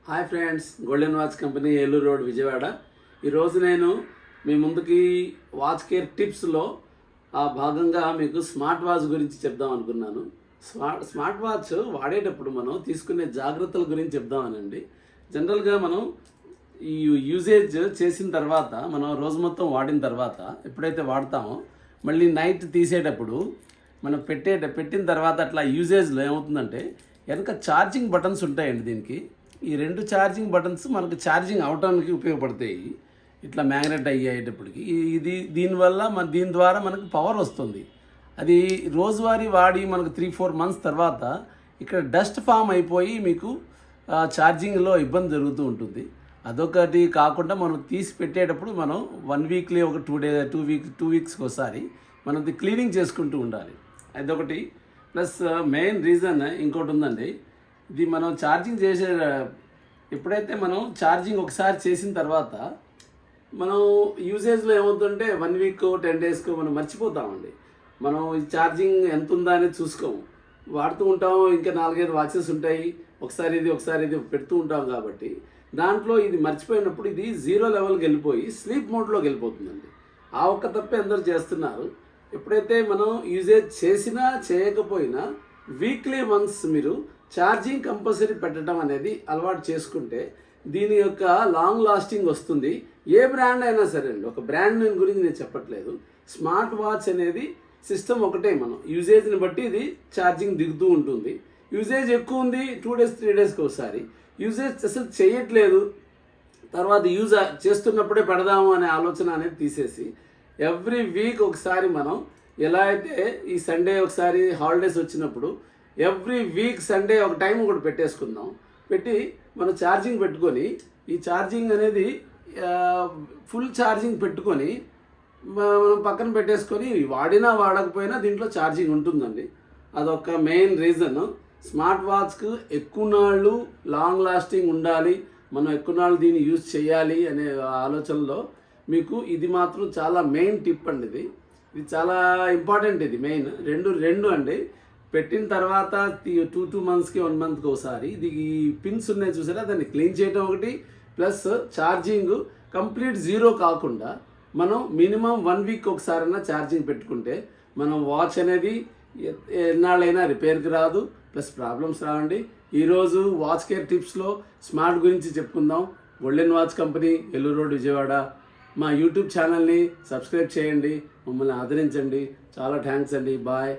Hi friends, golden watch company Eluru road Vijayawada. ఈరోజు నేను మీ ముందుకి వాచ్ కేర్ టిప్స్లో భాగంగా మీకు స్మార్ట్ వాచ్ గురించి చెప్దాం అనుకున్నాను. స్మార్ట్ వాచ్ వాడేటప్పుడు మనం తీసుకునే జాగ్రత్తల గురించి చెప్దామనండి. జనరల్గా మనం ఈ యూజేజ్ చేసిన తర్వాత, మనం రోజు మొత్తం వాడిన తర్వాత ఎప్పుడైతే వాడతామో మళ్ళీ నైట్ తీసేటప్పుడు మనం పెట్టిన తర్వాత అట్లా యూజేజ్లో ఏమవుతుందంటే వెనక ఛార్జింగ్ బటన్స్ ఉంటాయండి. దీనికి ఈ రెండు ఛార్జింగ్ బటన్స్ మనకు ఛార్జింగ్ అవటానికి ఉపయోగపడతాయి. ఇట్లా మ్యాగ్నెట్ అయ్యేటప్పటికి దీనివల్ల దీని ద్వారా మనకు పవర్ వస్తుంది. అది రోజువారీ వాడి మనకు 3-4 months తర్వాత ఇక్కడ డస్ట్ ఫామ్ అయిపోయి మీకు ఛార్జింగ్లో ఇబ్బంది జరుగుతూ ఉంటుంది. అదొకటి కాకుండా మనం తీసి పెట్టేటప్పుడు మనం 1 weekly ఒక 2 weeksకి ఒకసారి మనం క్లీనింగ్ చేసుకుంటూ ఉండాలి. అదొకటి. ప్లస్ మెయిన్ రీజన్ ఇంకోటి ఉందండి. ఇది మనం ఛార్జింగ్ చేసే ఎప్పుడైతే మనం ఛార్జింగ్ ఒకసారి చేసిన తర్వాత మనం యూజేజ్లో ఏమవుతుందంటే 1 week 10 daysకో మనం మర్చిపోతామండి. మనం ఈ ఛార్జింగ్ ఎంత ఉందా అనేది చూసుకోము, వాడుతూ ఉంటాము. ఇంకా 4-5 వాచెస్ ఉంటాయి, ఒకసారి ఇది పెడుతూ ఉంటాం. కాబట్టి దాంట్లో ఇది మర్చిపోయినప్పుడు ఇది 0 levelకి వెళ్ళిపోయి స్లీప్ మోడ్లోకి వెళ్ళిపోతుందండి. ఆ ఒక్క తప్పే అందరూ చేస్తున్నారు. ఎప్పుడైతే మనం యూజేజ్ చేసినా చేయకపోయినా వీక్లీ వన్స్ మీరు ఛార్జింగ్ కంపల్సరీ పెట్టడం అనేది అలవాటు చేసుకుంటే దీని యొక్క లాంగ్ లాస్టింగ్ వస్తుంది. ఏ బ్రాండ్ అయినా సరే అండి, ఒక బ్రాండ్ గురించి నేను చెప్పట్లేదు. స్మార్ట్ వాచ్ అనేది సిస్టమ్ ఒకటే. మనం యూజేజ్ని బట్టి ఇది ఛార్జింగ్ దిగుతూ ఉంటుంది. యూజేజ్ ఎక్కువ ఉంది 2 days 3 daysకి ఒకసారి, యూజేజ్ అసలు చేయట్లేదు తర్వాత యూజ్ చేస్తున్నప్పుడే పెడదాము అనే ఆలోచన అనేది తీసేసి ఎవ్రీ వీక్ ఒకసారి మనం ఎలా అయితే ఈ సండే ఒకసారి హాలిడేస్ వచ్చినప్పుడు ఎవ్రీ వీక్ సండే ఒక టైం ఒకటి పెట్టేసుకుందాం. పెట్టి మనం ఛార్జింగ్ పెట్టుకొని ఈ ఛార్జింగ్ అనేది ఫుల్ ఛార్జింగ్ పెట్టుకొని మనం పక్కన పెట్టేసుకొని వాడినా వాడకపోయినా దీంట్లో ఛార్జింగ్ ఉంటుందండి. అదొక మెయిన్ రీజన్. స్మార్ట్ వాచ్కు ఎక్కువ నాళ్ళు లాంగ్ లాస్టింగ్ ఉండాలి, మనం ఎక్కువ నాళ్ళు దీన్ని యూజ్ చేయాలి అనే ఆలోచనలో మీకు ఇది మాత్రం చాలా మెయిన్ టిప్ అండి. ఇది చాలా ఇంపార్టెంట్. ఇది మెయిన్ రెండు అండి. పెట్టిన తర్వాత 2 monthsకి 1 monthకి ఒకసారి ఇది ఈ పిన్స్ ఉన్నాయి చూసారా, దాన్ని క్లీన్ చేయడం ఒకటి. ప్లస్ ఛార్జింగ్ కంప్లీట్ 0 కాకుండా మనం మినిమం 1 week ఒకసారైనా ఛార్జింగ్ పెట్టుకుంటే మనం వాచ్ అనేది ఎన్నాళ్ళైనా రిపేర్కి రాదు, ప్లస్ ప్రాబ్లమ్స్ రావండి. ఈరోజు వాచ్ కేర్ టిప్స్లో స్మార్ట్ గురించి చెప్పుకుందాం. Golden watch company, Eluru road, Vijayawada. మా యూట్యూబ్ ఛానల్ని సబ్స్క్రైబ్ చేయండి, మమ్మల్ని ఆదరించండి. చాలా థ్యాంక్స్ అండి. బాయ్.